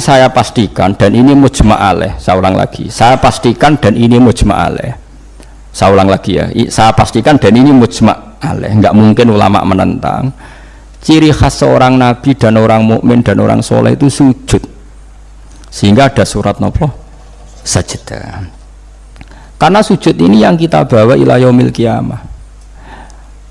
saya pastikan dan ini mujma' alaih, saya ulang lagi, saya pastikan dan ini mujma' alaih, saya ulang lagi ya, saya pastikan dan ini mujma' alaih, nggak mungkin ulama menentang. Ciri khas seorang nabi dan orang mukmin dan orang soleh itu sujud, sehingga ada surat nopo sajdah. Karena sujud ini yang kita bawa ila yaumil qiyamah.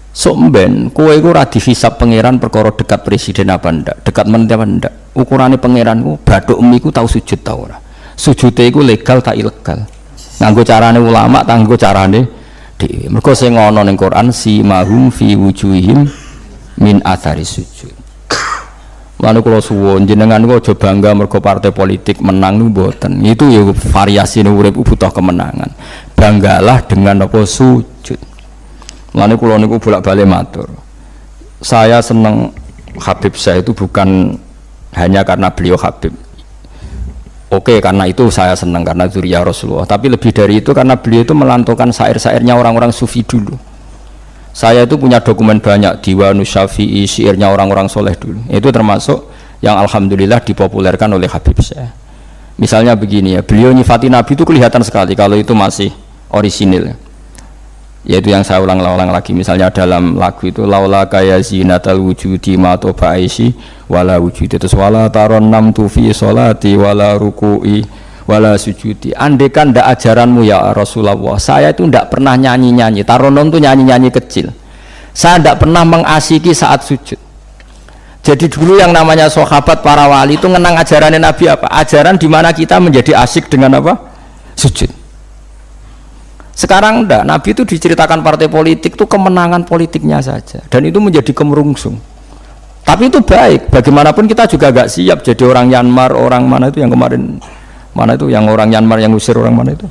Somben kowe iku ora dihisab pangeran perkara dekat presiden apa ndak, dekat menteri apa ndak. Ukurane pangeranku bathuk miku tau sujud ta ora. Sujude iku legal tak ilegal. Nganggo carane ulama, nganggo carane dhewe. Mergo sing ana ning Quran si mahum fi wujuhihim min athari sujud. Lalu kula suwun jenengan kok aja bangga mergo partai politik menang niku mboten. Itu ya variasi urip butuh kemenangan. Banggalah dengan apa sujud. Lalu kula niku bolak-balik matur. Saya seneng Habib saya itu bukan hanya karena beliau Habib. Oke, karena itu saya senang karena dzurriyyah Rasulullah. Tapi lebih dari itu karena beliau itu melantungkan syair-syairnya orang-orang sufi dulu. Saya itu punya dokumen banyak Diwanus Syafi'i, syairnya orang-orang soleh dulu. Itu termasuk yang alhamdulillah dipopulerkan oleh Habib saya. Misalnya begini ya, beliau nyifati Nabi itu kelihatan sekali kalau itu masih orisinil. Yaitu yang saya ulang-ulang lagi, misalnya dalam lagu itu laula kaya zinatal wujudi ma toba aisi wala wujudi terus wala taron nam tu fi sholati wala ruku'i wala sujudi. Andekan ndak ajaranmu ya Rasulullah, saya itu ndak pernah nyanyi-nyanyi. Taronon itu nyanyi-nyanyi kecil. Saya ndak pernah mengasiki saat sujud. Jadi dulu yang namanya sahabat para wali itu ngenang ajarannya Nabi apa? Ajaran di mana kita menjadi asik dengan apa? Sujud. Sekarang enggak, Nabi itu diceritakan partai politik itu kemenangan politiknya saja dan itu menjadi kemerungsung. Tapi itu baik, bagaimanapun kita juga agak siap jadi orang Myanmar, orang mana itu yang kemarin, mana itu yang orang Myanmar yang usir orang mana itu?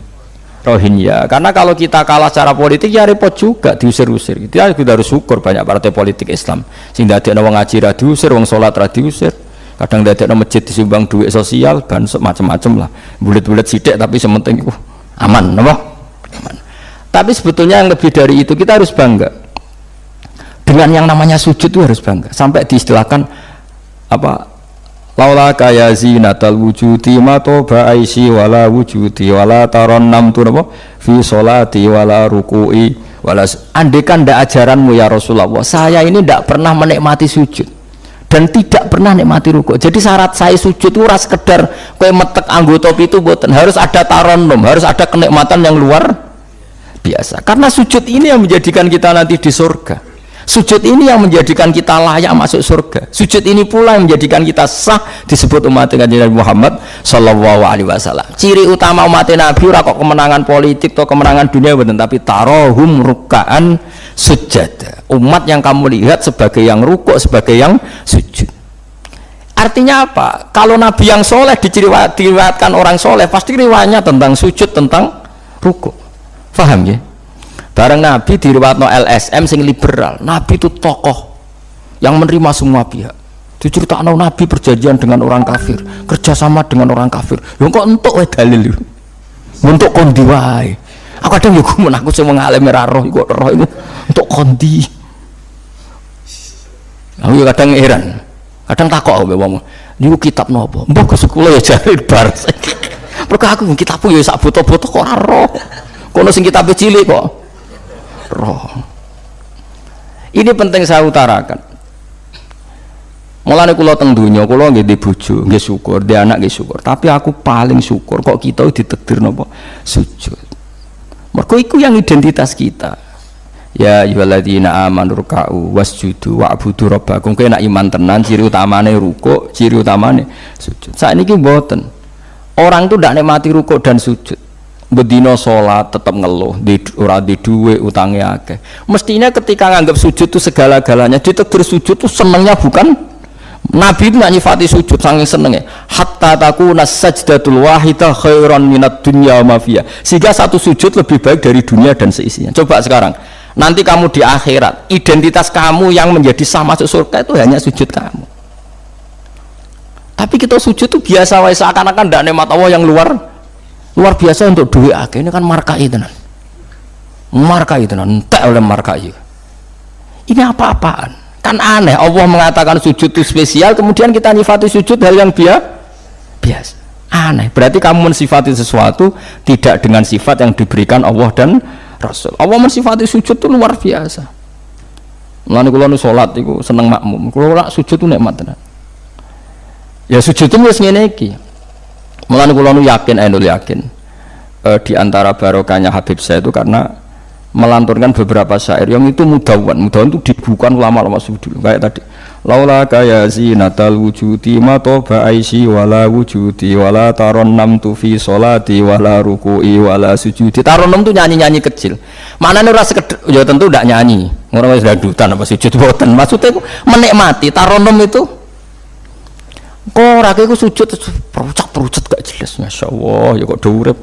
Rohingya. Karena kalau kita kalah secara politik ya repot juga diusir-usir. Kita harus syukur banyak partai politik Islam. Sehingga ada wong ngaji ra diusir, wong salat ra diusir. Kadang ada masjid disumbang duit sosial, bansos macam-macam lah. Bulet-bulet sidik tapi sementing itu aman, apa? Tapi sebetulnya yang lebih dari itu kita harus bangga dengan yang namanya sujud itu harus bangga sampai diistilahkan apa laula kaya zinatal wujudi ma toba aisi wala wujudi wala taron nam tu apa fi sholati wala ruku'i wala andekan ndak ajaranmu ya Rasulullah saya ini ndak pernah menikmati sujud dan tidak pernah nikmati ruku. Jadi syarat saya sujud itu ora sekedar kowe metek anggota itu boten, harus ada taronum, harus ada kenikmatan yang luar biasa. Karena sujud ini yang menjadikan kita nanti di surga. Sujud ini yang menjadikan kita layak masuk surga. Sujud ini pula yang menjadikan kita sah disebut umat Nabi Muhammad sallallahu alaihi wasallam. Ciri utama umat Nabi ora kok kemenangan politik atau kemenangan dunia boten, tapi tarohum ruk'an sujud. Umat yang kamu lihat sebagai yang rukuk, sebagai yang sujud. Artinya apa? Kalau Nabi yang soleh diriwayatkan orang soleh, pasti riwayatnya tentang sujud, tentang rukuk. Paham ya? Bareng Nabi diriwayatno LSM sing liberal. Nabi itu tokoh yang menerima semua pihak. Diceritakan Nabi perjanjian dengan orang kafir, kerjasama dengan orang kafir. Yo kok entuk wae dalil. Untuk kondi wae. Aku kadang yo gumun aku sing mengalami ra roh iku roh iku untuk kondi. Aku yo kadang heran. Kadang takok aku wong, niku kitab napa? Mbah Gus kula ya jare bar. Mergo aku kitabku yo sak foto-foto kok ora roh. Kono sing kitabe cilik kok roh. Ini penting saya utarakan. Mulane kula teng donya kula nggih di bojo, nggih syukur, di anak nggih syukur. Tapi aku paling syukur kok kita ditakdir napa sujud. Mergo iku yang identitas kita. Ya ayyuhalladzina amanu ruk'u wasjudu wa'budu rabbakum. Kowe nek iman tenan ciri utamane rukuk, ciri utamane sujud. Saiki mboten. Orang itu ndak nikmati rukuk dan sujud. Bedino sholat tetap ngeluh, ora di duwe utangnya akeh. Mestinya ketika nganggap sujud itu segala-galanya, ditakdir sujud itu senengnya bukan Nabi itu nyifati sujud saking senengnya. Hatta takuna sajdatul wahidah khairan minad dunya wa ma fiha. Sehingga satu sujud lebih baik dari dunia dan seisinya. Coba sekarang, nanti kamu di akhirat, identitas kamu yang menjadi sah masuk surga itu hanya sujud kamu. Tapi kita sujud itu biasa wae seakan-akan ndak nikmat Allah yang luar biasa untuk duit akeh. Ini kan markai tenan. Markai tenan, entek oleh markai. Ini apa-apaan? Kan aneh Allah mengatakan sujud itu spesial, kemudian kita nyifati sujud hal yang biasa. biasa. Aneh. Berarti kamu mensifati sesuatu tidak dengan sifat yang diberikan Allah dan Rasul. Allah mensifati sujud itu luar biasa. Mulane kula nu salat iku seneng makmum. Kula ora sujud itu nikmat tenan. Ya sujud itu wis ngene iki. Mulane kula nu yakin, di antara barokahnya Habib saya itu karena melanturkan beberapa syair yang itu mudawwan itu dibukukan ulama-ulama sufi dulu kayak tadi laula kaya zinatal wujudi ma toba aisi wala wujudi wala taronnam tu fi sholati wala ruku'i wala sujudi. Taronnam itu nyanyi-nyanyi kecil, maknanya ora sekedar ya tentu ndak nyanyi ora wis dangdutan apa sujud boten, maksudnya itu menikmati. Taronnam itu kok ora iku sujud perucet gak jelas, masyaallah ya kok do urip.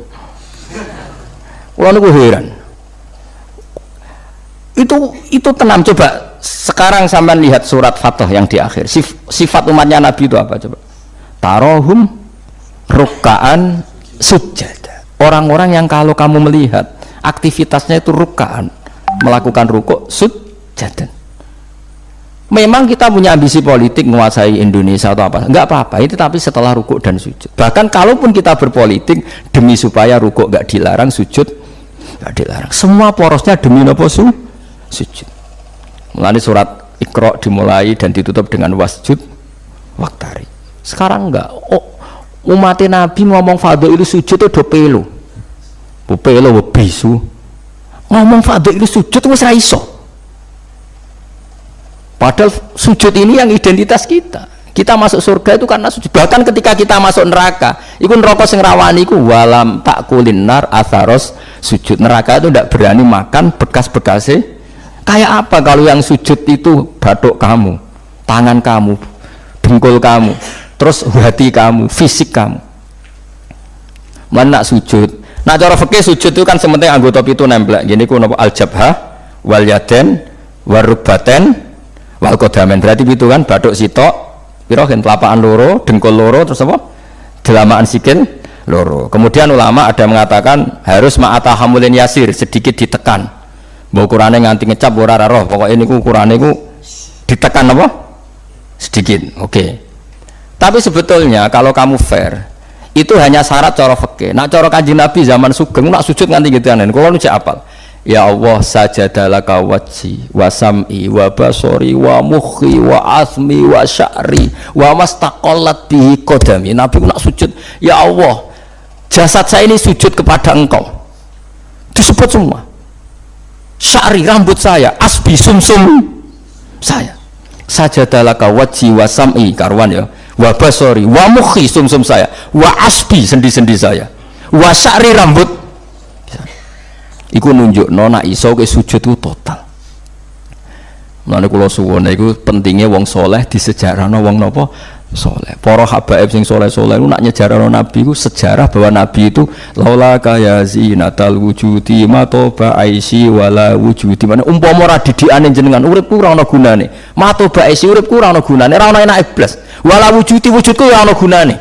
Kula niku heran. Itu tenang. Coba sekarang sampean lihat surat Fathah yang di akhir. Sifat umatnya Nabi itu apa coba? Tarohum rukkaan sujud. Orang-orang yang kalau kamu melihat aktivitasnya itu rukkaan, melakukan rukuk sujud. Memang kita punya ambisi politik menguasai Indonesia atau apa? Enggak apa-apa. Itu tapi setelah rukuk dan sujud. Bahkan kalaupun kita berpolitik demi supaya rukuk enggak dilarang, sujud enggak dilarang. Semua porosnya demi apa sujud. Mulane surat Iqra dimulai dan ditutup dengan wasjud waktari. Sekarang enggak. Umat Nabi ngomong fadhil sujud itu do pelo. Bu pelo bisu. Ngomong fadhil sujud wis ra iso. Padahal sujud ini yang identitas kita. Kita masuk surga itu karena sujud. Bahkan ketika kita masuk neraka, iku neraka sing rawani iku walam takulin nar atharos sujud. Neraka itu tidak berani makan bekas-bekasnya. Kayak apa kalau yang sujud itu batuk kamu, tangan kamu, dengkul kamu, terus hati kamu, fisik kamu. Mana sujud? Nah cara fikih sujud itu kan sementing anggota itu nempel. Gini ku napa al-jabhah wal yaden warubaten wal qadamen. Berarti itu kan batuk sitok, pira gen telapakan loro, dengkul loro, terus apa? Delamaan sikil loro. Kemudian ulama ada mengatakan harus ma'atahamulin yasir, sedikit ditekan. Mbok ukurane nganti ngecap ora roh, pokoke niku ukurane niku ditekan apa? Sedikit. Oke. Tapi sebetulnya kalau kamu fair, itu hanya syarat cara fikih. Nak cara Kanjeng Nabi zaman Sugeng nak sujud nganti gituan. Kulo nu cek apal. Ya Allah sajadalaka wajhi wa sam'i wa basori wa mukhi wa asmi wa sya'ri wa mastaqallat bihi qadami. Nabi nak sujud, ya Allah, jasad saya ini sujud kepada Engkau. Disebut semua. Sya'ri rambut saya, asbi sumsum saya. Sajadalaka wajhi wa sam'i karwan ya. Wa basori wa mukhi sumsum saya, wa asbi sendi-sendi saya. Wa sya'ri rambut. Iku nunjuk nona iso ke sujud itu total. Mulane kula suwun iku pentingnya wong soleh disejarahno wong napa soleh. Para habaib sing soleh-soleh ku nak nyejarahno Nabi ku sejarah bahwa Nabi itu laula kaya zinatal wujudi ma toba aisi wala wujudi. Mana umpama ora didikane jenengan uripku ora ana gunane. Ma toba aisi uripku ora ana gunane, ora ana enak iblis. Wala wujudi wujudku ora ana gunane.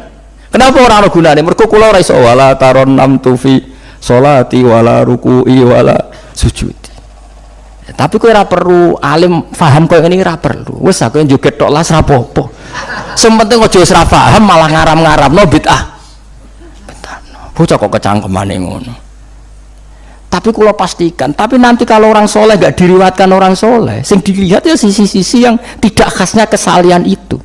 Kenapa ora ana gunane? Mergo kula ora iso wala taron nam tufi sholati wala ruku'i wala sujudi. Tapi kowe ora perlu alim paham koyo ngene ora perlu. Wis aku joget tok las ra apa-apa. Sementing aja wis ra paham malah ngaram-ngaramno bid'ah. Betano. Bocah kok kecangkemane ngono. Tapi kula pastikan, tapi nanti kalau orang soleh enggak diriwayatkan orang soleh, sing dilihat ya sisi-sisi yang tidak khasnya kesalian itu.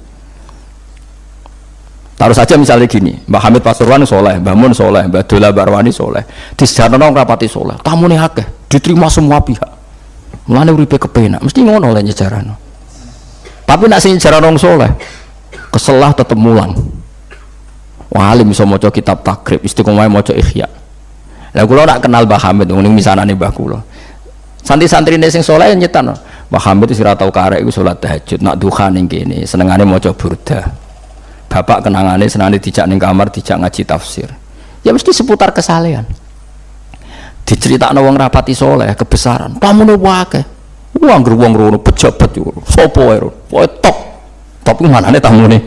Taruh saja misalnya gini, Mbak Hamid Pasuruan soleh, Mbak Mun soleh, Mbak Dola Barwani soleh, di sejarah orang rapati soleh, tamu nih akeh, diterima semua pihak. Mulane uripe kepenak, mesti ngono oleh nyejarano. Tapi nak sing nyejarah orang soleh, keselah tetep mulang. Wah, alim bisa maca kitab takrib, istiqomah maca ikhya. Lah kula nak kenal Mbah Hamid, ngene misanane Mbah kula. Santri-santrine sing soleh nyetan, Mbah Hamid wis ora tau karek iku salat tahajud, nak duha ning kene, senengane maca burdah. Bapak kenangannya senang dijak ning kamar dijak ngaji tafsir. Ya mesti seputar kesalehan. Diceritakno wong rapati soleh kebesaran. Pamune wae. Wong wong rono pejabat yo. Sopo wae ro. Wae top. Tapi manane tamune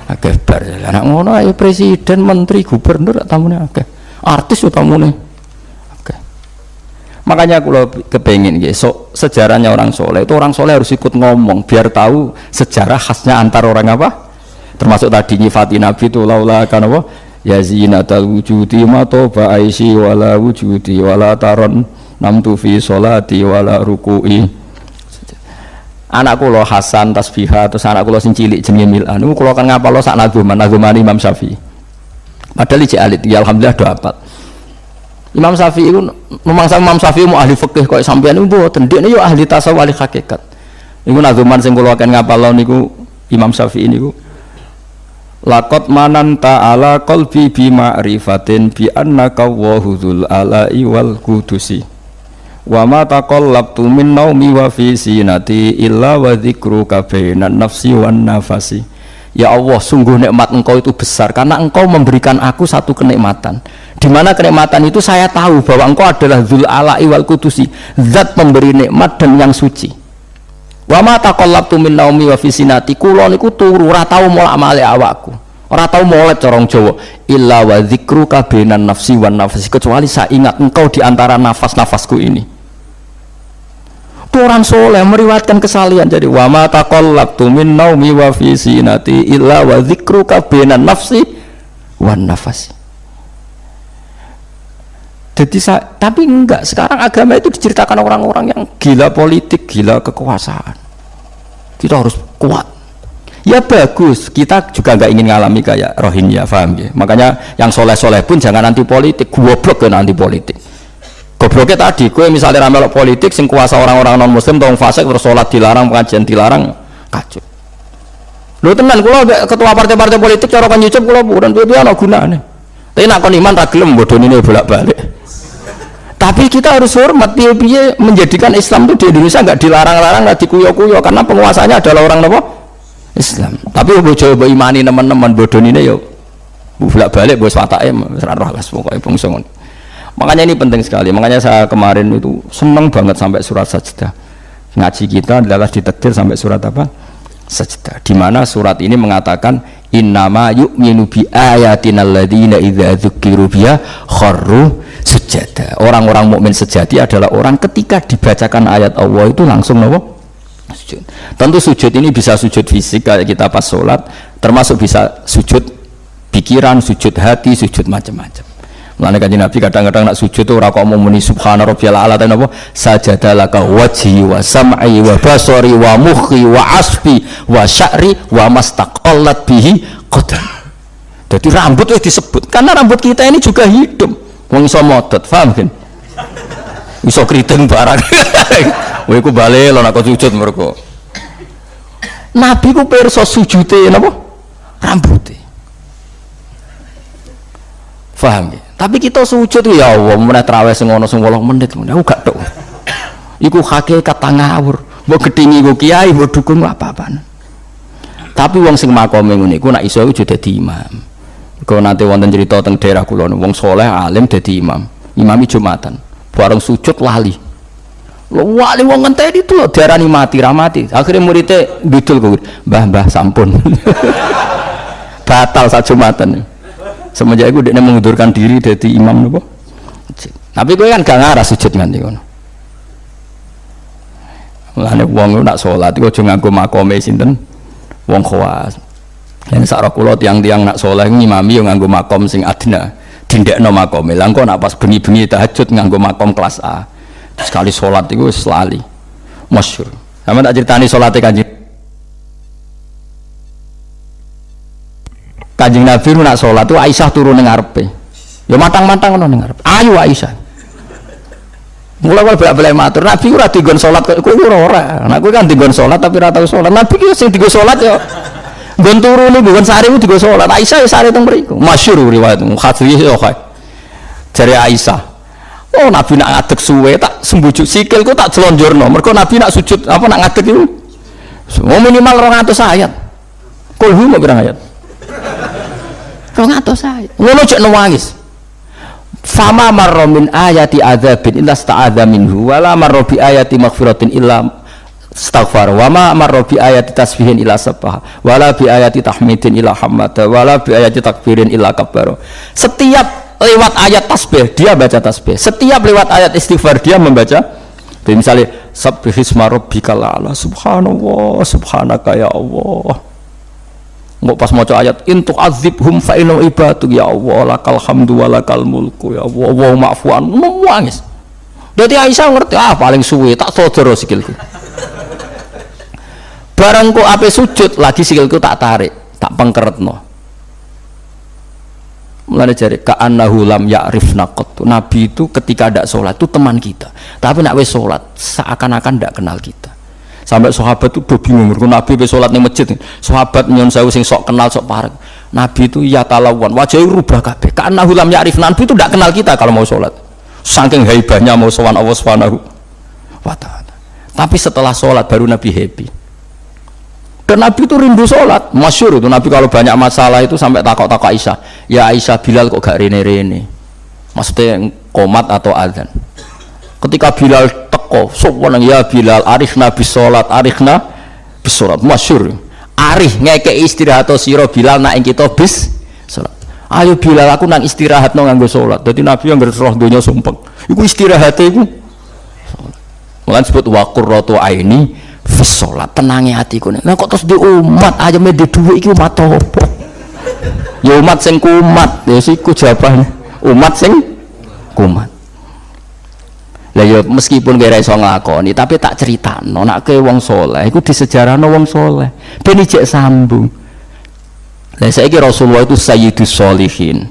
akeh bar. Lah ngono ae presiden, menteri, gubernur tamune akeh. Artis yo tamune akeh. Makanya kalau kepengin nggih sejarahnya orang soleh itu orang soleh harus ikut ngomong biar tahu sejarah khasnya antar orang apa? termasuk tadi nyifati Nabi itu laula kan apa ya zinatal wujudi ma toba aisi wala wujudi wala taron namtu fi sholati wala ruku'i. Anak kula Hasan tasbihah terus anak kula sing cilik jenenge Milan niku kula kan ngapalo sak nazuman Imam Syafi'i padahal iki alit ya alhamdulillah do apal. Imam Syafi'i itu memangsa Imam Syafi'i mau ahli fikih kok sampeyan niku mboten ndekne yo ahli tasawuf ahli hakikat. Niku nazuman sing kula akan ngapalo niku Imam Syafi'i niku laqad mananta ala qalbi bi ma'rifatin bi annaka wahudul ala'i wal qudusi wa ma taqallabtu min naumi wa fi sinati illa wa dzikruka bainan nafsi wan nafasi. Ya Allah, sungguh nikmat engkau itu besar karena engkau memberikan aku satu kenikmatan di mana kenikmatan itu saya tahu bahwa engkau adalah dzul ala'i wal qudusi, zat pemberi nikmat dan yang suci. Wa ma taqallabtu min naumi wa fi sinati, kula niku turu ora tau molak-malik awakku, ora tau molek corong Jawa, illa wa dzikruka bainan nafsi wan nafasi, kecuali saya ingat engkau di antara nafas-nafasku ini. Orang soleh meriwayatkan kesalian jadi wa ma taqallabtu min naumi wa fi sinati illa wa dzikruka bainan nafsi wan nafasi. Jadi tapi enggak, sekarang agama itu diceritakan orang-orang yang gila politik, gila kekuasaan. Kita harus kuat. Ya bagus, kita juga enggak ingin ngalami kayak Rohingya, paham ya? Makanya yang soleh-soleh pun jangan anti politik, goblok kan anti politik. Gobloknya tadi, gue misalnya ramelok politik, sing kuasa orang-orang non muslim, tong fasik, terus sholat dilarang, pengajian dilarang, kacau. Lu tenan, kalau ketua partai-partai politik, cara kan YouTube, kalau bukan itu ada gunanya. Tapi nak kon iman ragilem bodoh ini bolak-balik. Tapi kita harus hormat piye menjadikan Islam itu di Indonesia nggak dilarang-larang, nggak dikuyo-kuyo karena penguasanya adalah orang apa? Islam. Tapi bojo mbok imani teman-teman bodoh ini yo bolak-balik bos watake ora roh las pokoke bangsa ngono. Makanya ini penting sekali. Makanya saya kemarin itu seneng banget sampai surat Sajdah. Ngaji kita adalah ditakdir sampai surat apa? Sajdah. Di mana surat ini mengatakan innama yu'minu bi ayatina alladziina idza dzukiru biha kharru sujada. Orang-orang mukmin sejati adalah orang ketika dibacakan ayat Allah itu langsung nopo? Sujud. Tentu sujud ini bisa sujud fisik kayak kita pas sholat, termasuk bisa sujud pikiran, sujud hati, sujud macam-macam. Mulane Kanjeng Nabi kadang-kadang nak sujud ora kok mau muni subhana rabbiyal a'la ta napa? Sajadalaka wajhi wa sam'i wa basari wa mukhi wa asfi wa sya'ri wa mastaqallat bihi qadam. Jadi rambut wis disebut karena rambut kita ini juga hidup. Wong iso modot, paham kan? Iso kriting barang. Kowe iku bali lho nek sujud mergo. Nabi ku pirsa sujude napa? Rambuté. Paham ya? Tapi kita sujud ya Allah, meneh traweh sing ana 8 menit aku gak tok. Iku hakikat ngawur. Mbok gedhingi ku kiai, mbok dukun apa-apaan. Tapi wong sing makome ngene iku nek iso iku dadi imam. Kau nanti wonten cerita teng daerah kula wong soleh alim dadi imam. Imami Jumatan. Bareng sujud lali. Wali wong ngenteni itu diarani mati ra mati. Akhirnya muridnya bidul kok. Mbah sampun. Batal sak Jumatan. Semenjak itu dia mengundurkan diri dari imam nopo. Tapi gue kan gak ngarah sujud nganti ngono. Mulane wong nak salat iku aja nganggo makome sinten? Wong khawas. Lan sak kula tiang-tiang nak saleh ngimami yo nganggo makom sing adna. Dindekno makome. Lah engko nak pas bengi-bengi tahajud nganggo makom kelas A. Sekali salat iku wis lali. Masyhur. Sampe tak critani salate Kanjeng Nabi nak sholat tuh Aisyah turun ning ngarepe. Ya matang-matang ngono ning ngarepe. Ayo Aisyah. Mula-mula bolak-balik matur, Nabi ora digon sholat kok kowe ora. Nek kowe kan digon sholat tapi ora tau sholat. Nabi ki sing digon sholat ya nggon turu niku nggon sare ku digon sholat. Aisyah ya sare teng mriku. Masyhur riwayat hadis yo kaya. Jare Aisyah. Oh Nabi nak ngadeg suwe tak sembujuk sikilku tak jelonjorno. Mergo Nabi nak sujud apa nak ngadeg iku. Minimal 200 ayat. Kulhu mau berang ayat. Atau saya ngono cek nangis fama marra min ayati adzabin illa sta'adza minhu wala marra bi ayati maghfiratin illa astaghfar wa ma marra bi ayati tasbihin illa sabbaha wala bi ayati tahmidin illa hamada wala bi ayati takbirin illa kabbara. Setiap lewat ayat tasbih dia baca tasbih, setiap lewat ayat istighfar dia membaca. Jadi misalnya sabbihisma rabbikal a'la subhanallah subhanaka ya Allah. Nggak pas maca ayat intu azibhum fa inna ibadu ya Allah lakal hamdu wa lakal mulku ya Allah wa ma'fuan nangis. Dadi Aisyah ngerti paling suwe tak sodoro sikilku. Barang kok ape sujud lagi sikilku tak tarik, tak pengkeretno. Mulane jare ka'annahu lam ya'rifna qat. Nabi itu ketika ndak salat itu teman kita. Tapi nek wis salat seakan-akan ndak kenal kita. Sampai sahabat itu udah bingung, Nabi be salat ning masjid. Sahabat nyon sewu sing sok kenal sok parek. Nabi itu ya talawan, wajahnya rubah kabeh. Karena hulam ya'rif, Nabi itu tidak kenal kita kalau mau salat. Saking haibahnya mau sowan Allah Subhanahu wa taala. Tapi setelah salat baru Nabi happy. Dan Nabi itu rindu salat. Masyhur itu Nabi kalau banyak masalah itu sampai takok-takok Aisyah. Ya Aisyah, Bilal kok gak rene-rene? Maksudnya qomat atau adzan. Ketika Bilal teko, sopan ya Bilal, arifna bis sholat, arifna bis sholat, masyhur. Arif ngekei istirahat atau siro Bilal nak kita bis sholat. Ayo Bilal aku nang istirahat no nganggo sholat. Jadi Nabi yang gersoh dunia sumpeng. Iku istirahatnya iku. Mulan sebut waqurratu aini bis sholat, tenangnya hatiku. Nah kok terus di umat aja di duit iki umat apa? Ya umat sing kumat, ya siku jawabannya. Umat sing kumat. Lah ya meskipun kira iso nglakoni tapi tak critakno nek ke wong saleh iku disejarahno wong saleh ben ijek sambung. Lah saiki Rasulullah itu sayyidus sholihin.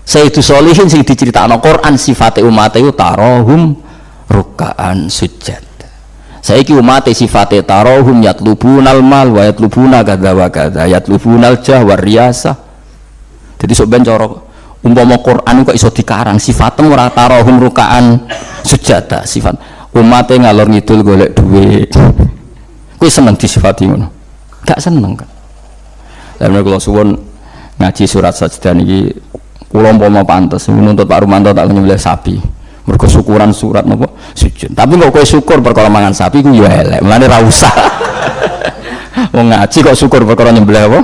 Sayyidus sholihin sing diceritakno Quran sifate umat iku tarahum ruk'an sujud. Saiki umat sifate tarahum yatlubunal mal wa yatlubuna kadza wa kadza yatlubunal jah wa riyasah. Jadi sok ben cara umpama Quran kok iso dikarang sifatnya ora tarahum rukaan sujada sifat umatnya ngalor ngidul golek duit kuwi seneng disifati ngono gak seneng kan. Lan kula suwun ngaji surat sajdah niki kula umpama pantes nuntut Pak Rumanto tak nyembelih sapi mergo syukuran surat napa sujud tapi kok kowe syukur perkara mangan sapi ku ya elek mulane ra usah wong ngaji kok syukur perkara nyembelih apa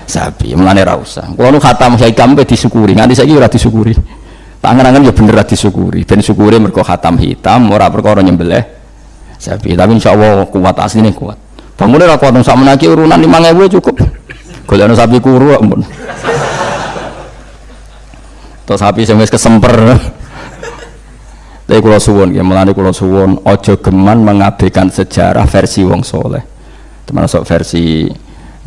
sapi mulane ra usah. Kulo nu khatam hikam pe disyukuri, nganti saiki ora disyukuri. Tak angen-angen ya bener ra disyukuri. Ben syukure mergo khatam hitam ora perkara nyembelih sapi. Tapi insyaallah kuat asline kuat. Bangune ra kuat sak menaki urunan 5.000 cukup. Golekno sapi kuru ampun. To sapi sing wis kesemper. Tapi kula suwun nggih, mulane kula suwun aja geman mengabaikan sejarah versi wong saleh. Termasuk versi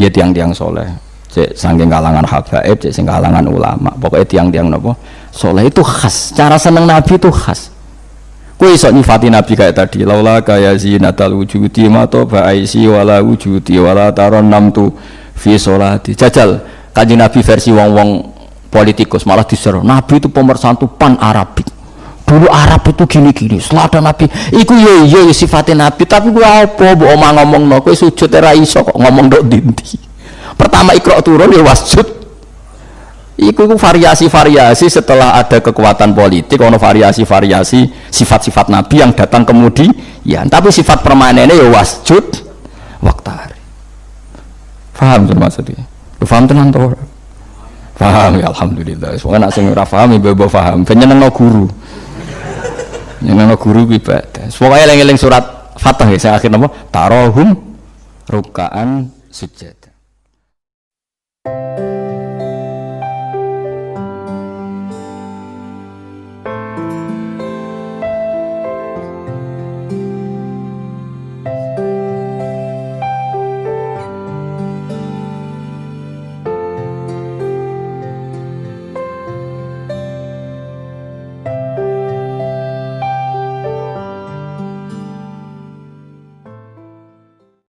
ya tiang-tiang saleh. Cek saking kalangan habaib, cek sing kalangan ulama. Pokoknya tiang-tiang napa saleh itu khas. Cara seneng Nabi itu khas. Kowe iso nyifati Nabi kayak tadi, laula kaya zinatal wujudi ma to ba'isi wala wujudi wala tarannamtu fi sholati. Jajal Kanjeng Nabi versi wong-wong politikus malah diseru. Nabi itu pemersatu pan Arabik. Dulu Arab itu gini-gini. Setelah ada Nabi, iku yo sifatnya Nabi, tapi gua apa mbok omah ngomongno kowe sujud ora iso kok ngomong ndok dinti. Pertama Iqra turun ya wasjud. Iku variasi-variasi setelah ada kekuatan politik, ono variasi-variasi sifat-sifat Nabi yang datang kemudian. Tapi sifat permanennya ya wasjud waktari. Paham maksudnya? Paham tenan to? Paham ya alhamdulillah. Soalnya nak sing ora paham ibu paham. Ben nyenengno guru. Nyenengno guru kuwi ibadah. Pokoke eling-eling surat Fatah ya sing akhir napa? Tarahum ruk'an sujud.